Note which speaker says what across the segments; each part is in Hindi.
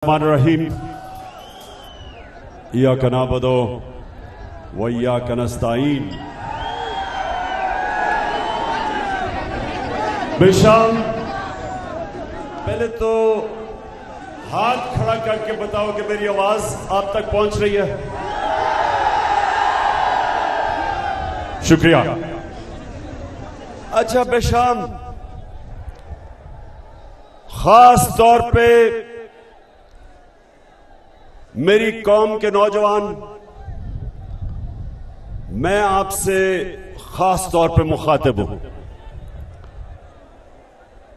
Speaker 1: रहीम इय्याका नअबुदु व इय्याका नस्तईन। बेशम पहले तो हाथ खड़ा करके बताओ कि मेरी आवाज आप तक पहुंच रही है। शुक्रिया। अच्छा बेशम, खास तौर पे मेरी कौम के नौजवान, मैं आपसे खास तौर पे मुखातिब हूं।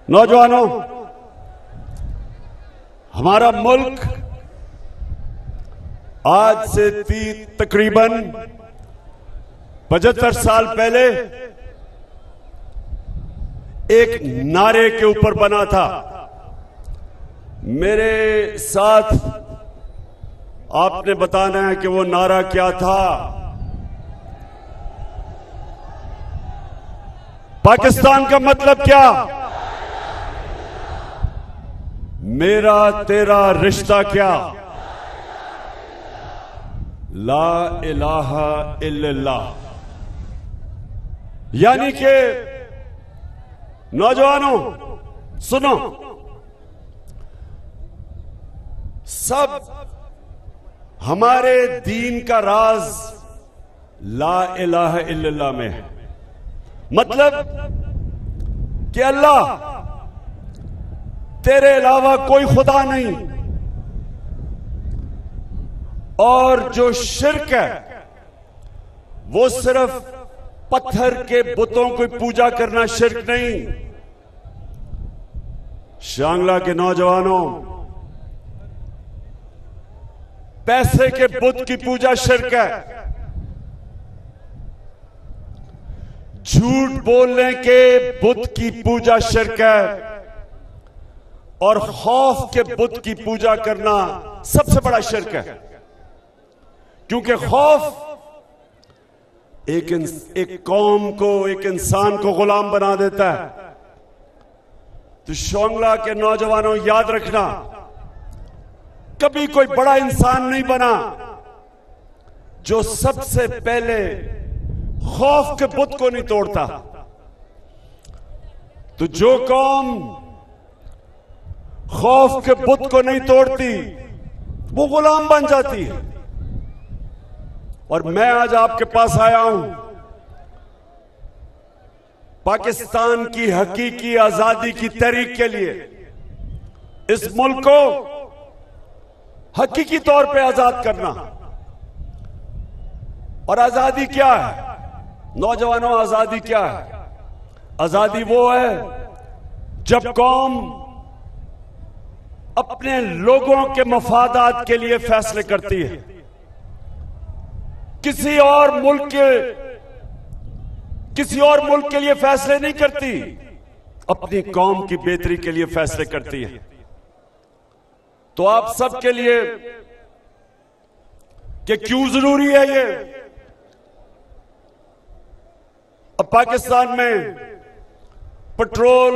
Speaker 1: नौजवानों, हमारा मुल्क आज से तकरीबन 75 साल पहले एक नारे के ऊपर बना था। मेरे साथ आपने बताना है कि वो नारा क्या था। पाकिस्तान का मतलब क्या? मेरा तेरा रिश्ता क्या? ला इलाहा इल्लल्लाह। यानी कि नौजवानों सुनो, सब हमारे दीन का राज ला इलाहा इल्लल्लाह में है। मतलब कि अल्लाह, तेरे अलावा कोई खुदा नहीं। और जो शिर्क है वो सिर्फ पत्थर के बुतों की पूजा करना शिर्क नहीं। शांगला के नौजवानों, पैसे के बुत की पूजा शिर्क है। झूठ बोलने के बुत की पूजा शिर्क है। और खौफ के बुत की पूजा करना सबसे बड़ा शिर्क है। क्योंकि खौफ एक कौम को, एक इंसान को गुलाम बना देता है। तो शोंगला के नौजवानों, याद रखना, कभी कोई बड़ा इंसान नहीं बना जो सबसे पहले खौफ के बुत को नहीं तोड़ता। तो जो कौम खौफ के बुत को नहीं तोड़ती वो गुलाम बन जाती है। और मैं आज आपके पास आया हूं पाकिस्तान की हकीकी आजादी की तहरीक के लिए। इस मुल्क को हकीकी तौर पे आजाद करना। और आजादी क्या है नौजवानों? आजादी क्या है? आजादी वो है जब कौम अपने लोगों के मफादात के लिए फैसले करती है। किसी और मुल्क के लिए फैसले नहीं करती, अपनी कौम की बेहतरी के लिए फैसले करती है। तो आप सबके लिए कि क्यों जरूरी है ये? अब पाकिस्तान में पेट्रोल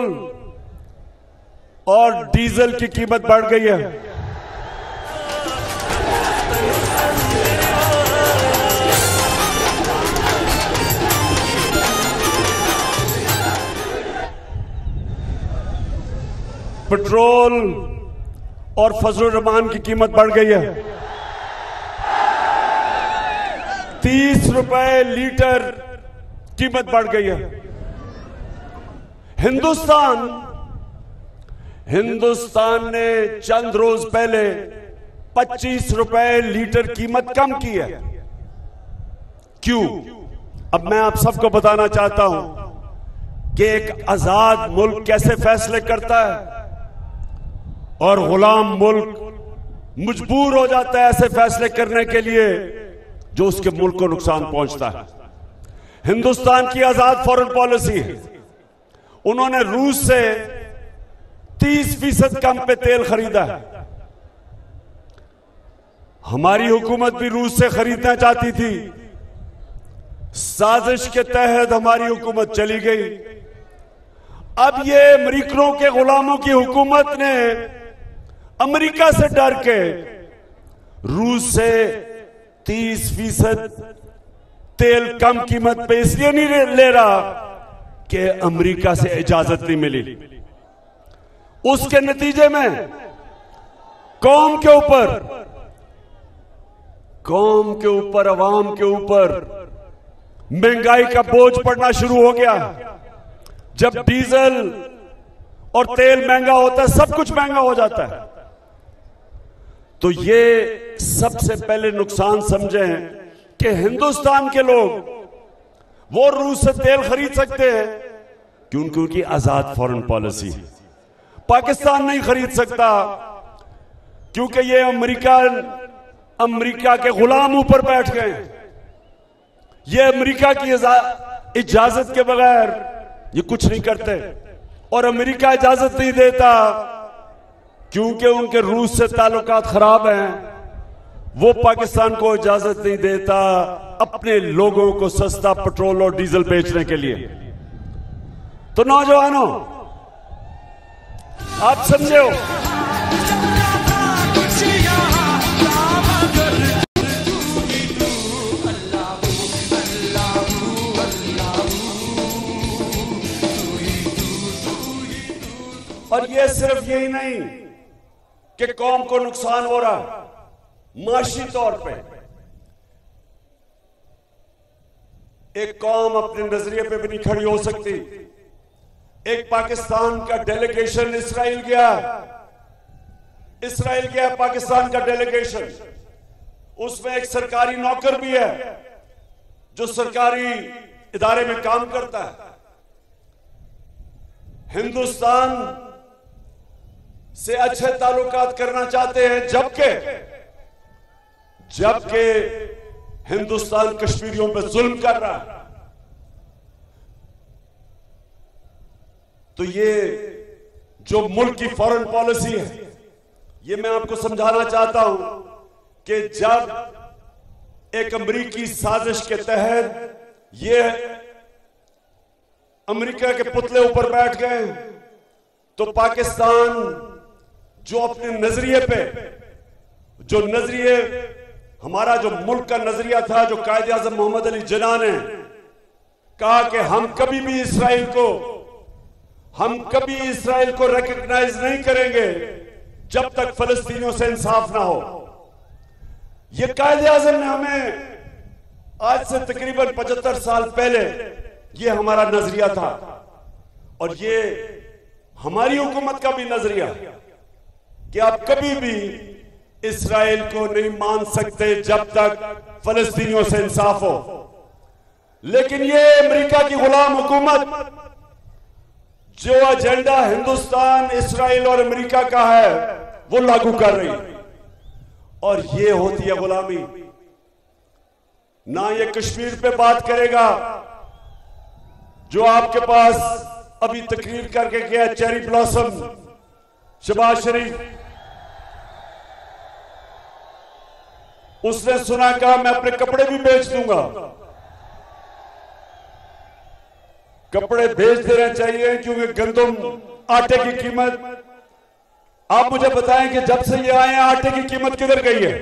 Speaker 1: और डीजल की कीमत बढ़ गई है। पेट्रोल और फजलुर रहमान की कीमत बढ़ गई है। 30 रुपए लीटर कीमत बढ़ गई है। हिंदुस्तान ने चंद रोज पहले 25 रुपए लीटर कीमत कम की है। क्यों? अब मैं आप सबको बताना चाहता हूं कि एक आजाद मुल्क कैसे फैसले करता है और गुलाम मुल्क मजबूर हो जाता है ऐसे फैसले करने के लिए जो उसके मुल्क को नुकसान पहुंचता है। हिंदुस्तान की आजाद फॉरेन पॉलिसी है। उन्होंने रूस से 30% कम पे तेल खरीदा है। हमारी हुकूमत भी रूस से खरीदना चाहती थी। साजिश के तहत हमारी हुकूमत चली गई। अब ये अमरीकनों के गुलामों की हुकूमत ने अमेरिका से डर के रूस से 30% तेल कम कीमत पे इसलिए नहीं ले रहा कि अमेरिका से इजाजत नहीं मिली। उसके नतीजे में कौम के ऊपर अवाम के ऊपर महंगाई का बोझ पड़ना शुरू हो गया। जब डीजल और तेल महंगा होता है, सब कुछ महंगा हो जाता है। तो ये सबसे पहले नुकसान समझें कि हिंदुस्तान के लोग वो रूस से तेल खरीद सकते हैं क्योंकि उनकी आजाद फॉरेन पॉलिसी है। पाकिस्तान नहीं खरीद सकता क्योंकि ये अमेरिका के गुलाम ऊपर बैठ गए। ये अमेरिका की इजाजत के बगैर ये कुछ नहीं करते, और अमेरिका इजाजत नहीं देता क्योंकि उनके रूस से ताल्लुकात खराब हैं। वो पाकिस्तान को इजाजत नहीं देता अपने लोगों को सस्ता पेट्रोल और डीजल बेचने के लिए। तो नौजवानों, आप समझे हो, और ये सिर्फ यही नहीं कि कौम को नुकसान हो रहा, माशी तौर पे एक कौम अपने नजरिए पे भी नहीं खड़ी हो सकती। एक पाकिस्तान का डेलीगेशन इसराइल गया पाकिस्तान का डेलीगेशन, उसमें एक सरकारी नौकर भी है जो सरकारी इदारे में काम करता है। हिंदुस्तान से अच्छे ताल्लुकात करना चाहते हैं, जबकि हिंदुस्तान कश्मीरियों पर जुल्म कर रहा है। तो ये जो मुल्क की फॉरेन पॉलिसी है, ये मैं आपको समझाना चाहता हूं कि जब एक अमेरिकी साजिश के तहत ये अमेरिका के पुतले ऊपर बैठ गए, तो पाकिस्तान जो अपने नजरिए पे, हमारा जो मुल्क का नजरिया था, जो कायदे आज़म मोहम्मद अली जिन्ना ने कहा कि हम कभी भी इसराइल को रिकॉग्नाइज नहीं करेंगे जब तक फलस्तीनियों से इंसाफ ना हो। ये कायदे आज़म ने हमें आज से तकरीबन 75 साल पहले ये हमारा नजरिया था, और ये हमारी हुकूमत का भी नजरिया कि आप कभी भी इसराइल को नहीं मान सकते जब तक फलस्तीनियों से इंसाफ हो। लेकिन ये अमेरिका की गुलाम हुकूमत जो एजेंडा हिंदुस्तान, इसराइल और अमेरिका का है वो लागू कर रही है, और ये होती है गुलामी। ना ये कश्मीर पे बात करेगा जो आपके पास अभी तकरीर करके गया चेरी ब्लॉसम शहबाज शरीफ, उसने सुना कहा मैं अपने कपड़े भी बेच दूंगा। कपड़े बेच देना चाहिए क्योंकि गंदम आटे की कीमत, आप मुझे बताएं कि जब से ये आए हैं आटे की कीमत किधर गई है?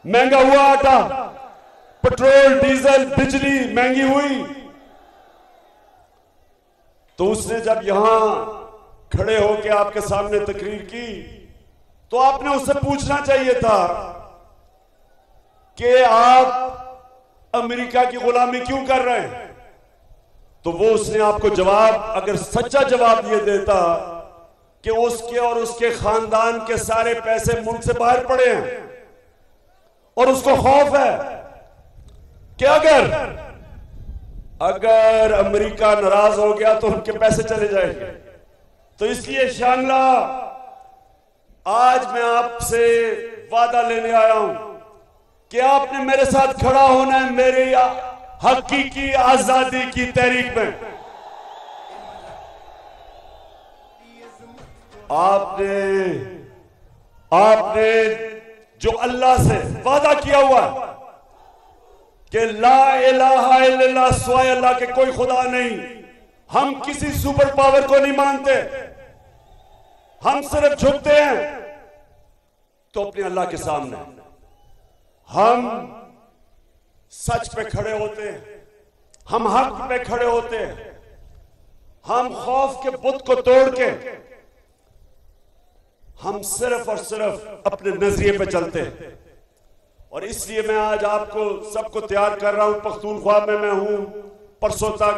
Speaker 1: महंगा हुआ आटा, पेट्रोल डीजल बिजली महंगी हुई। तो उसने जब यहां खड़े होकर आपके सामने तकरीर की तो आपने उससे पूछना चाहिए था कि आप अमेरिका की गुलामी क्यों कर रहे हैं। तो वो उसने आपको जवाब, अगर सच्चा जवाब ये देता कि उसके और उसके खानदान के सारे पैसे मुल्क से बाहर पड़े हैं और उसको खौफ है कि अगर अमेरिका नाराज हो गया तो उनके पैसे चले जाएंगे। तो इसलिए शांगला, आज मैं आपसे वादा लेने आया हूं कि आपने मेरे साथ खड़ा होना है मेरी हकीकी आजादी की तहरीक में। आपने जो अल्लाह से वादा किया हुआ कि ला इलाहा इल्लल्लाह, सिवाय अल्लाह के कोई खुदा नहीं, हम किसी सुपर पावर को नहीं मानते, हम सिर्फ झुकते हैं तो अपने अल्लाह के सामने हम सच पे खड़े होते हैं, हम हक पे खड़े होते हैं, हम खौफ के बुत को तोड़ के हम सिर्फ और सिर्फ अपने नजरिए पे चलते हैं। और इसलिए मैं आज आपको सबको तैयार कर रहा हूं। पख्तूनख्वा में मैं हूं, परसों तक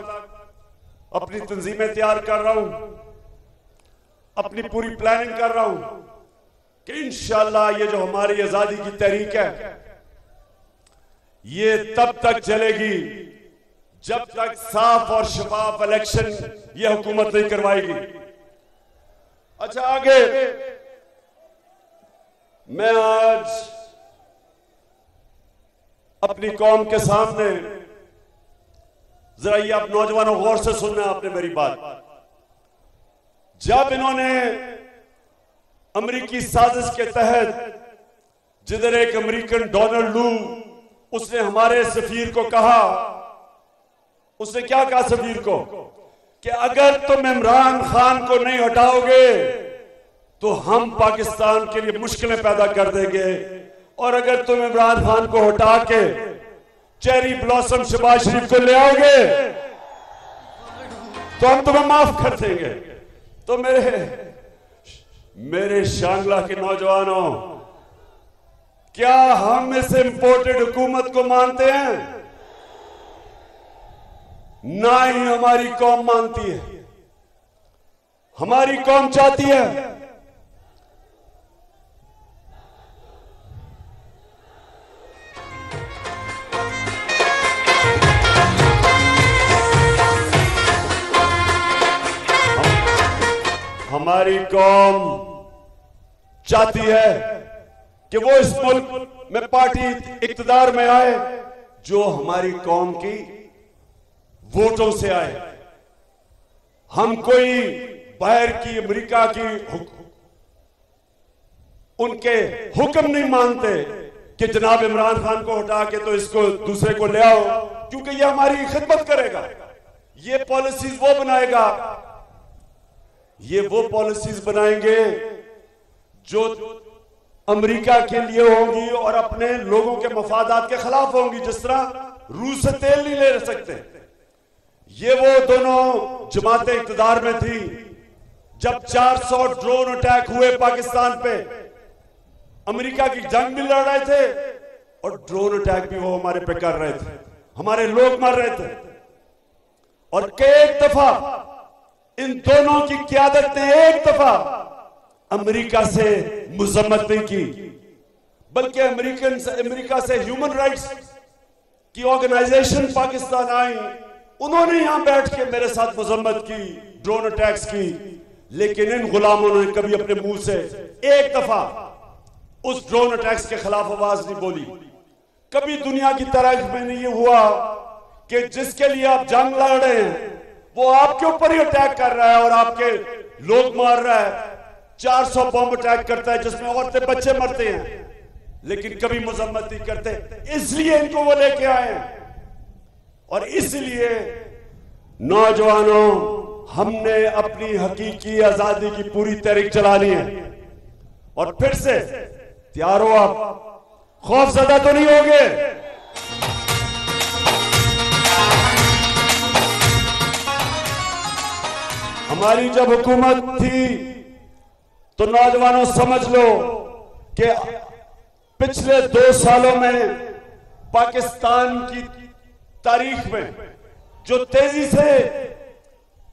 Speaker 1: अपनी तंजीमें तैयार कर रहा हूं, अपनी पूरी प्लानिंग कर रहा हूं कि इंशाअल्लाह ये जो हमारी आजादी की तहरीक है ये तब तक चलेगी जब तक साफ और शफाफ इलेक्शन ये हुकूमत नहीं करवाएगी। अच्छा, आगे मैं आज अपनी कौम के सामने, जरा ये आप नौजवानों गौर से सुनना आपने मेरी बात। जब इन्होंने अमेरिकी साजिश के तहत, जिधर एक अमेरिकन डोनाल्ड लू, उसने हमारे सफीर को कहा, उसने क्या कहा सफीर को कि अगर तुम इमरान खान को नहीं हटाओगे तो हम पाकिस्तान के लिए मुश्किलें पैदा कर देंगे, और अगर तुम इमरान खान को हटा के चेरी ब्लॉसम शहबाज शरीफ को ले आओगे तो हम तुम्हें माफ कर देंगे। तो मेरे शांगला के नौजवानों, क्या हम इस इंपोर्टेड हुकूमत को मानते हैं? ना ही हमारी कौम मानती है। हमारी कौम चाहती है हमारी कौम चाहती है कि वो इस मुल्क में पार्टी इक्तदार में आए जो हमारी कौम की वोटों से आए। हम कोई बाहर की अमेरिका की उनके हुक्म नहीं मानते कि जनाब इमरान खान को हटा के तो इसको दूसरे को ले आओ, क्योंकि ये हमारी खिदमत करेगा, ये पॉलिसीज वो बनाएगा, ये वो पॉलिसीज बनाएंगे जो अमेरिका के लिए होंगी और अपने लोगों के मफादात के खिलाफ होंगी। जिस तरह रूस से तेल नहीं ले सकते, ये वो दोनों जमातें इक़्तिदार में थी जब 400 ड्रोन अटैक हुए पाकिस्तान पे। अमेरिका की जंग भी लड़ रहे थे और ड्रोन अटैक भी वो हमारे पे कर रहे थे, हमारे लोग मर रहे थे। और कई दफा इन दोनों की क़यादत ने एक दफा अमेरिका से मुज़म्मत नहीं की, बल्कि अमेरिका से ह्यूमन राइट्स की ऑर्गेनाइजेशन पाकिस्तान आई, उन्होंने यहां बैठ के मेरे साथ मुज़म्मत की, ड्रोन अटैक्स की। लेकिन इन गुलामों ने कभी अपने मुंह से एक दफा उस ड्रोन अटैक्स के खिलाफ आवाज नहीं बोली। कभी दुनिया की तारीख में नहीं ये हुआ कि जिसके लिए आप जंग लड़ रहे हैं वो आपके ऊपर ही अटैक कर रहा है और आपके लोग मार रहा है। 400 बम अटैक करता है जिसमें औरतें बच्चे मरते हैं, लेकिन कभी मुज़म्मत नहीं करते। इसलिए इनको वो लेके आए हैं। और इसलिए नौजवानों, हमने अपनी हकीकी आजादी की पूरी तहरीक चलानी है। और फिर से तैयार हो, आप खौफजदा तो नहीं होगे? हमारी जब हुकूमत थी तो नौजवानों समझ लो कि पिछले 2 सालों में पाकिस्तान की तारीख में जो तेजी से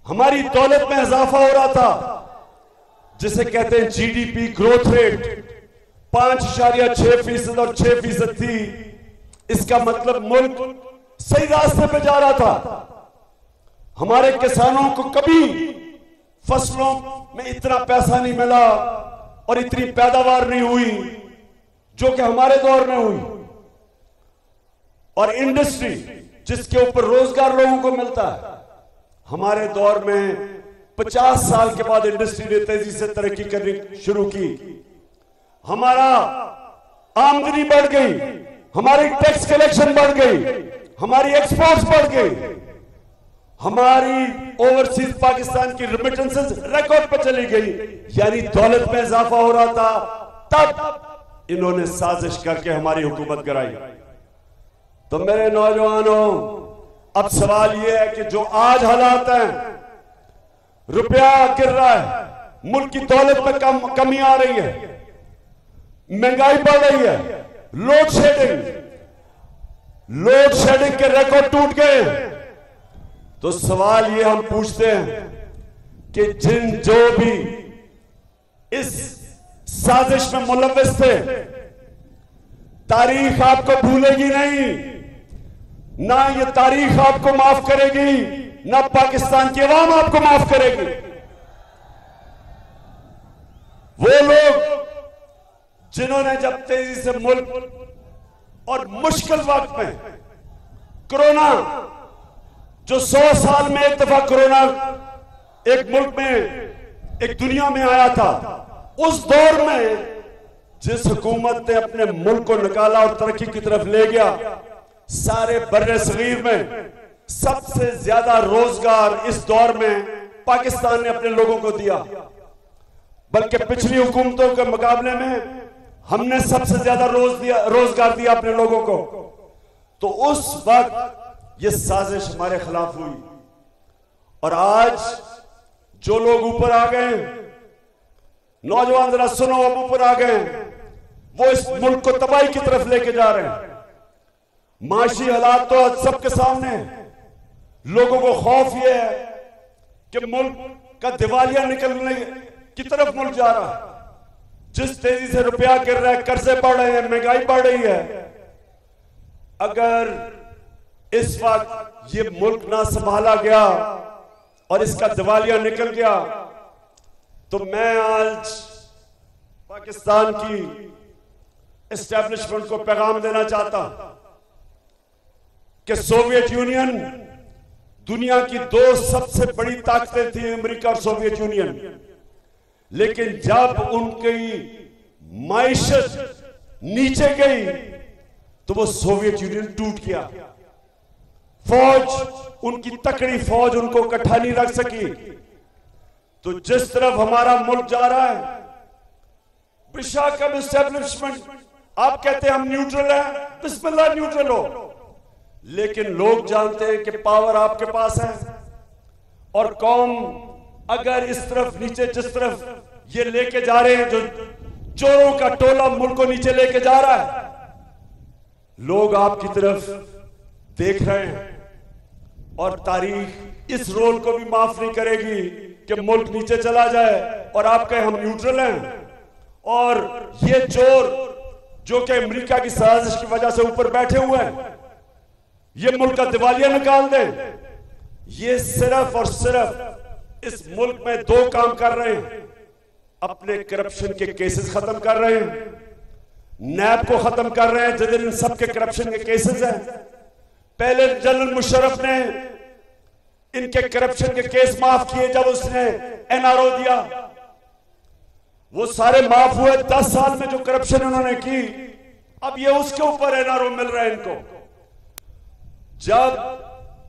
Speaker 1: हमारी दौलत में इजाफा हो रहा था, जिसे कहते हैं जीडीपी ग्रोथ रेट, 5.6% और 6% थी। इसका मतलब मुल्क सही रास्ते पे जा रहा था। हमारे किसानों को कभी फसलों में इतना पैसा नहीं मिला और इतनी पैदावार नहीं हुई जो कि हमारे दौर में हुई। और इंडस्ट्री जिसके ऊपर रोजगार लोगों को मिलता है, हमारे दौर में 50 साल के बाद इंडस्ट्री ने तेजी से तरक्की करनी शुरू की। हमारा आमदनी बढ़ गई, हमारी टैक्स कलेक्शन बढ़ गई, हमारी एक्सपोर्ट्स बढ़ गई, हमारी ओवरसीज पाकिस्तान की रेमिटेंसेस रिकॉर्ड पर चली गई। यानी दौलत में इजाफा हो रहा था। तब इन्होंने साजिश करके हमारी हुकूमत गिराई। तो मेरे नौजवानों, अब सवाल यह है कि जो आज हालात हैं, रुपया गिर रहा है, मुल्क की दौलत में कमी आ रही है, महंगाई बढ़ रही है, लोड शेडिंग के रिकॉर्ड टूट गए। तो सवाल ये हम पूछते हैं कि जो भी इस साजिश में मुलव्विस थे, तारीख आपको भूलेगी नहीं, ना ये तारीख आपको माफ करेगी, ना पाकिस्तान की अवाम आपको माफ करेगी। वो लोग जिन्होंने जब तेजी से मुल्क और मुश्किल वक्त में कोरोना, जो 100 साल में एक दफा कोरोना एक मुल्क में, एक दुनिया में आया था, उस दौर में जिस हुकूमत ने अपने मुल्क को निकाला और तरक्की की तरफ ले गया, सारे बर्रे सगीर में सबसे ज्यादा रोजगार इस दौर में पाकिस्तान ने अपने लोगों को दिया। बल्कि पिछली हुकूमतों के मुकाबले में हमने सबसे ज्यादा रोजगार दिया अपने लोगों को। तो उस वक्त ये साजिश हमारे खिलाफ हुई, और आज जो लोग ऊपर आ गए, नौजवान जरा सुनो, अब ऊपर आ गए, वो इस मुल्क को तबाही की तरफ लेके जा रहे हैं। माशी हालात तो आज सबके सामने है। लोगों को खौफ ये है कि मुल्क का दिवालिया निकलने की तरफ मुल्क जा रहा है। जिस तेजी से रुपया गिर रहा है, कर्जे बढ़ रहे हैं, महंगाई बढ़ रही है, अगर इस वक्त ये मुल्क ना संभाला गया और इसका दिवालिया निकल गया, तो मैं आज पाकिस्तान की एस्टैब्लिशमेंट को पैगाम देना चाहता कि सोवियत यूनियन, दुनिया की 2 सबसे बड़ी ताकतें थी, अमेरिका और सोवियत यूनियन, लेकिन जब उनकी माइशत नीचे गई तो वो सोवियत यूनियन टूट गया। फौज, उनकी तकड़ी फौज उनको इकट्ठा नहीं रख सकी। तो जिस तरफ हमारा मुल्क जा रहा है, बेशक एस्टैब्लिशमेंट, आप कहते हैं हम न्यूट्रल हैं, बिस्मिल्लाह न्यूट्रल हो, लेकिन लोग जानते हैं कि पावर आपके पास है। और कौम अगर इस तरफ नीचे, जिस तरफ ये लेके जा रहे हैं, जो चोरों का टोला मुल्क को नीचे लेके जा रहा है, लोग आपकी तरफ देख रहे हैं, और तारीख इस रोल को भी माफ नहीं करेगी कि मुल्क नीचे चला जाए और आप कहें हम न्यूट्रल हैं, और ये चोर जो कि अमेरिका की साजिश की वजह से ऊपर बैठे हुए हैं, ये मुल्क का दिवालिया निकाल दें। ये सिर्फ और सिर्फ इस मुल्क में 2 काम कर रहे हैं। अपने करप्शन के केसेस खत्म कर रहे हैं, नैब को खत्म कर रहे हैं, जिधर इन सबके करप्शन के केसेस हैं। पहले जनरल मुशर्रफ ने इनके करप्शन के केस माफ किए जब उसने एनआरओ दिया, वो सारे माफ हुए। 10 साल में जो करप्शन उन्होंने की, अब ये उसके ऊपर एनआरओ मिल रहा है इनको। जब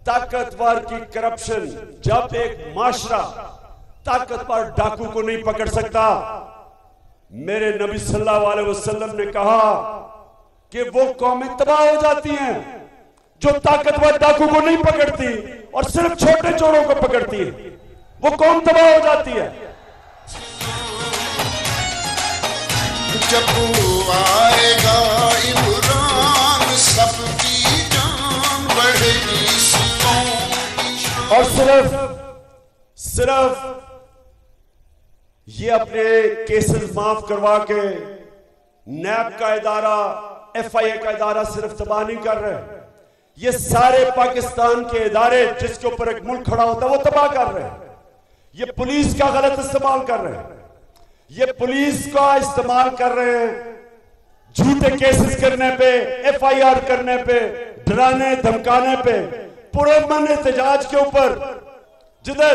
Speaker 1: ताकतवर की करप्शन, जब एक माशरा ताकतवर डाकू को नहीं पकड़ सकता, मेरे नबी सल्लल्लाहु अलैहि वसल्लम ने कहा कि वो कौमें तबाह हो जाती हैं जो ताकतवर डाकू को नहीं पकड़ती और सिर्फ छोटे चोरों को पकड़ती है, वो कौम तबाह हो जाती है।
Speaker 2: जब आएगा इमरान, सबकी जान बढ़ेगी।
Speaker 1: और सिर्फ ये अपने केसेस माफ करवा के नैब का इदारा, एफआईए का इदारा सिर्फ तबाह नहीं कर रहे, ये सारे पाकिस्तान के इदारे जिसके ऊपर एक मुल्क खड़ा होता है वो तबाह कर रहे हैं। ये पुलिस का गलत इस्तेमाल कर रहे हैं, ये पुलिस का इस्तेमाल कर रहे हैं झूठे केसेस करने पे, एफआईआर करने पे, डराने धमकाने पे, पुरअमन एहतजाज के ऊपर जिधर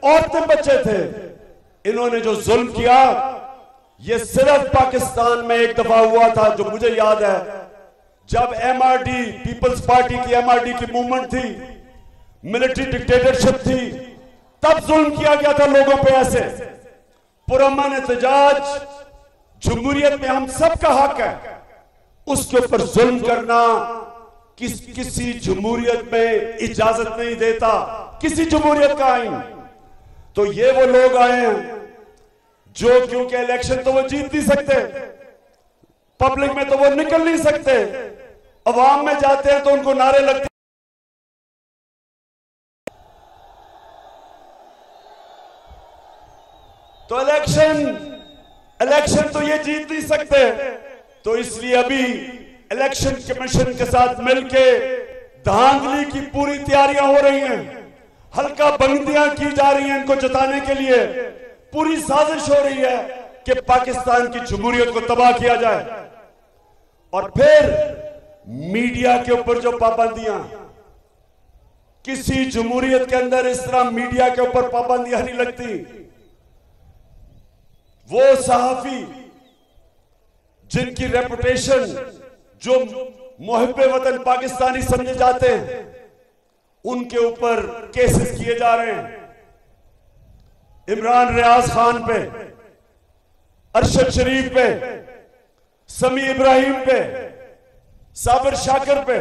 Speaker 1: औरतें बच्चे थे, इन्होंने जो जुल्म किया, ये सिर्फ पाकिस्तान में एक दफा हुआ था जो मुझे याद है, जब एमआरडी, पीपल्स पार्टी की एमआरडी की मूवमेंट थी, मिलिट्री डिक्टेटरशिप थी, तब जुल्म किया गया था लोगों पे। ऐसे पुरअमन एहतजाज जमहूरियत में हम सबका हक है, उसके ऊपर जुल्म करना किसी जमहूरियत में इजाजत नहीं देता, किसी जमहूरियत का आईन। तो ये वो लोग आए हैं जो, क्योंकि इलेक्शन तो वो जीत नहीं सकते, पब्लिक में तो वो निकल नहीं सकते, अवाम में जाते हैं तो उनको नारे लगते, तो इलेक्शन तो ये जीत नहीं सकते। तो इसलिए अभी इलेक्शन कमीशन के साथ मिलके धांधली की पूरी तैयारियां हो रही हैं, हल्का बंदियां की जा रही हैं इनको जताने के लिए। पूरी साजिश हो रही है कि पाकिस्तान की जमहूरियत को तबाह किया जाए। और फिर मीडिया के ऊपर जो पाबंदियां, किसी जमहूरियत के अंदर इस तरह मीडिया के ऊपर पाबंदियां नहीं लगती। वो सहाफी जिनकी रेपुटेशन, जो मुहिब्बे वतन पाकिस्तानी समझे जाते हैं, उनके ऊपर केसेस किए जा रहे हैं। इमरान रियाज खान पे, अरशद शरीफ पे, समी इब्राहिम पे, साबिर शाकिर पे,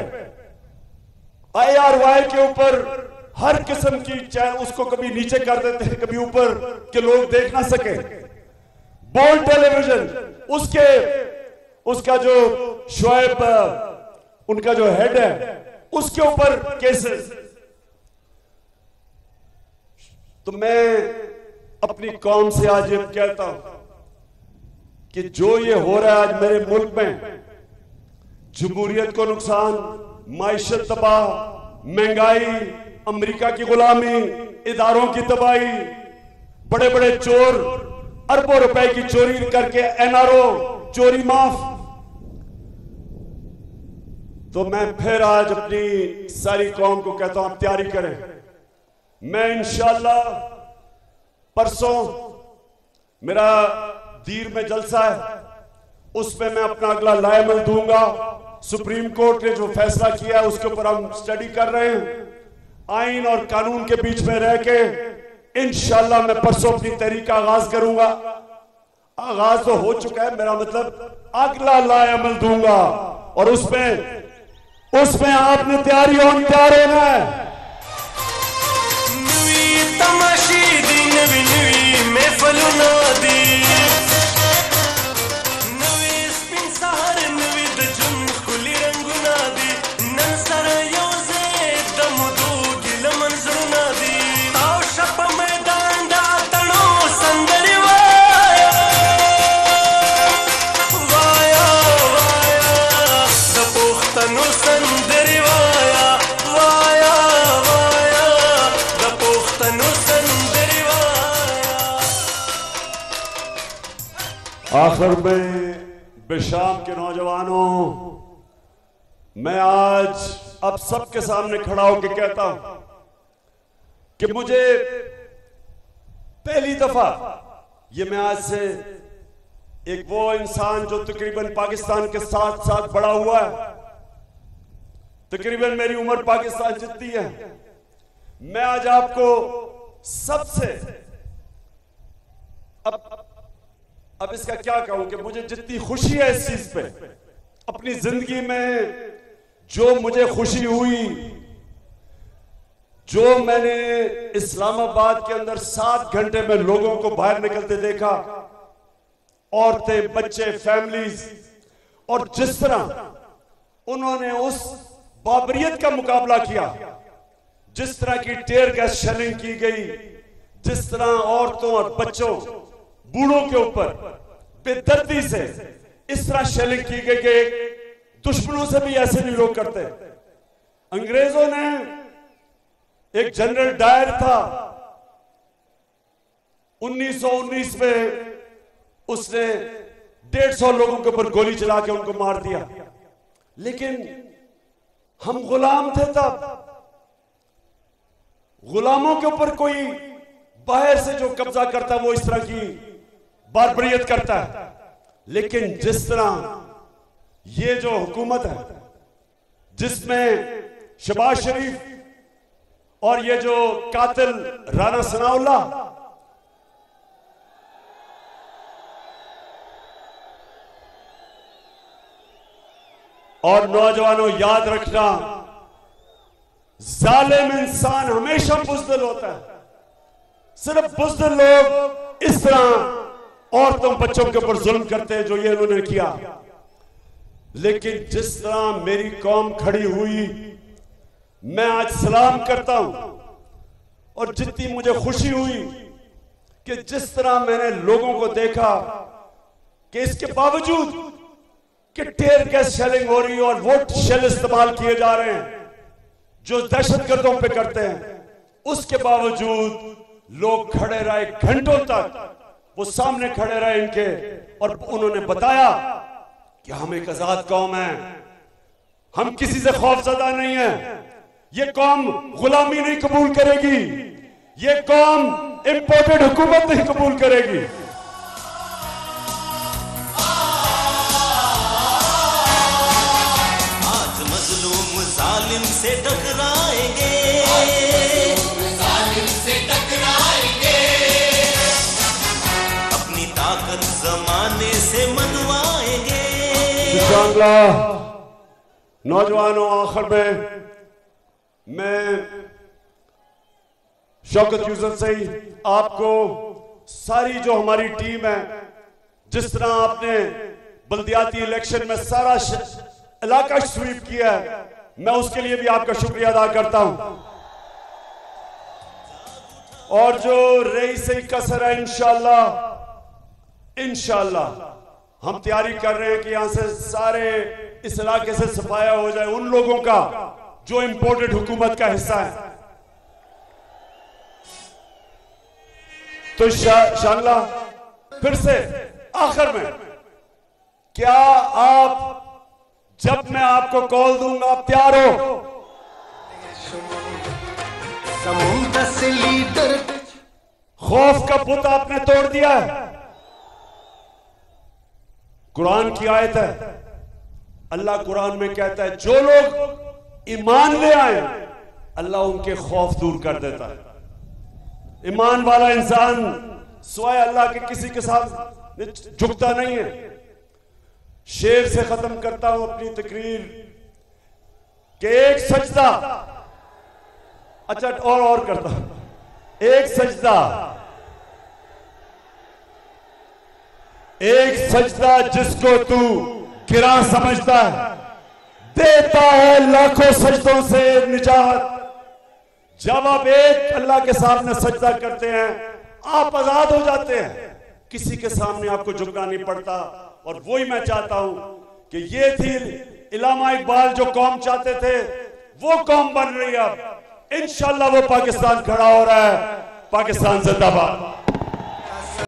Speaker 1: IRY के ऊपर हर किस्म की, चाहे उसको कभी नीचे कर देते हैं, कभी ऊपर के लोग देख ना सके। बोल्ड टेलीविजन, उसका जो शोएब, उनका जो हेड है, उसके ऊपर केसेस। तो मैं अपनी कौम से आज ये कहता हूं कि जो ये हो रहा है आज मेरे मुल्क में, जमहूरियत को नुकसान, माइशत तबाह, महंगाई, अमेरिका की गुलामी, इदारों की तबाही, बड़े बड़े चोर अरबों रुपए की चोरी करके NRO चोरी माफ। तो मैं फिर आज अपनी सारी कौम को कहता हूं, आप तैयारी करें। मैं इंशाअल्लाह परसों मेरा दीर में जलसा है, उसमें मैं अपना अगला लाएमल दूंगा। सुप्रीम कोर्ट ने जो फैसला किया है उसके ऊपर हम स्टडी कर रहे हैं। आइन और कानून के बीच में रह के इंशाअल्लाह मैं परसों अपनी तहरीक का आगाज करूंगा। आगाज तो हो चुका है, मेरा मतलब अगला लाएमल दूंगा, और उसमें आपने तैयार होना है।
Speaker 3: तमाशी दी नवी नवी महफिलों ना दी, नवी स्पिन सहार नवी दजुन खुली रंगु ना दी, नन सर योजे दमुदू गिल मंजर ना दी, ताव शप मैदान दा तणो संदरी वाया वाया वाया, दपोख्तनु संदरी वाया वाया वाया, दपोख्तनु संदरी वाया।
Speaker 1: आखिर में बेशाम के नौजवानों, मैं आज अब सबके सामने खड़ा होकर कहता हूं कि मुझे पहली दफा, ये मैं आज से एक वो इंसान जो तकरीबन पाकिस्तान के साथ साथ बड़ा हुआ है, तकरीबन मेरी उम्र पाकिस्तान जितनी है, मैं आज आपको सबसे अब इसका क्या कहूं कि मुझे जितनी खुशी है इस चीज पे, अपनी जिंदगी में जो मुझे खुशी हुई, जो मैंने इस्लामाबाद के अंदर 7 घंटे में लोगों को बाहर निकलते देखा, औरतें, बच्चे, फैमिलीज, और जिस तरह उन्होंने उस बाबरियत का मुकाबला किया, जिस तरह की टेयर गैस शेलिंग की गई, जिस तरह औरतों और बच्चों, बूढ़ों के ऊपर बेदर्दी से इस तरह शेलिंग की गई कि दुश्मनों से भी ऐसे नहीं लोग करते। अंग्रेजों ने, एक जनरल डायर था 1919 में, उसने 150 लोगों के ऊपर गोली चला के उनको मार दिया। लेकिन हम गुलाम थे तब, गुलामों के ऊपर कोई बाहर से जो कब्जा करता है वो इस तरह की बारबरियत करता है। लेकिन जिस तरह ये जो हुकूमत है, जिसमें शहबाज शरीफ और ये जो कातिल राना सनाउल्लाह, और नौजवानों याद रखना, जालिम इंसान हमेशा बुज़दिल होता है। सिर्फ बुज़दिल लोग इस तरह औरतों बच्चों के ऊपर जुल्म करते हैं जो ये इन्होंने किया। लेकिन जिस तरह मेरी कौम खड़ी हुई, मैं आज सलाम करता हूं। और जितनी मुझे खुशी हुई कि जिस तरह मैंने लोगों को देखा कि इसके बावजूद कि टेयर गैस शेलिंग हो रही है और वो शेल इस्तेमाल किए जा रहे हैं जो दहशतगर्दों पे करते हैं, उसके बावजूद लोग खड़े रहे घंटों तक, वो सामने खड़े रहे इनके, और उन्होंने बताया कि हम एक आजाद कौम है, हम किसी से खौफजदा नहीं है, ये कौम गुलामी नहीं कबूल करेगी, ये कौम इंपोर्टेड हुकूमत नहीं कबूल करेगी।
Speaker 3: आज मजलूम जालिम से टकराएंगे, जालिम से टकराएंगे, अपनी ताकत जमाने से मनवाएंगे।
Speaker 1: इंशाअल्लाह। नौजवानों, आखिर में मैं शौकत यूसुफ से ही आपको सारी जो हमारी टीम है, जिस तरह आपने बल्दियाती इलेक्शन में सारा इलाका स्वीप किया है, मैं उसके लिए भी आपका शुक्रिया अदा करता हूं। और जो रही सही कसर है, इंशाअल्लाह हम तैयारी कर रहे हैं कि यहां से सारे इस इलाके से सफाया हो जाए उन लोगों का जो इंपोर्टेड हुकूमत का हिस्सा है। तो इंशाअल्लाह फिर से आखिर में, क्या आप, जब मैं आपको कॉल दूंगा, आप तैयार हो?
Speaker 3: समुद्र से लीडर
Speaker 1: खौफ का बुत आपने तोड़ दिया है। कुरान की आयत है, अल्लाह कुरान में कहता है जो लोग ईमान ले आए अल्लाह उनके खौफ दूर कर देता है। ईमान वाला इंसान स्वाय अल्लाह के किसी के साथ झुकता नहीं है। शेर से खत्म करता हूं अपनी तकरीर कि एक सजदा, अच्छा और करता हूं, एक सजदा जिसको तू गिरा समझता है, देता है लाखों सजदों से निजात। जब आप एक अल्लाह के सामने सजदा करते हैं आप आजाद हो जाते हैं, किसी के सामने आपको झुकना नहीं पड़ता। और वही मैं चाहता हूं कि ये थी इलामा इकबाल जो कौम चाहते थे, वो कौम बन रही है। अब इंशाअल्लाह वो पाकिस्तान खड़ा हो रहा है। पाकिस्तान जिंदाबाद।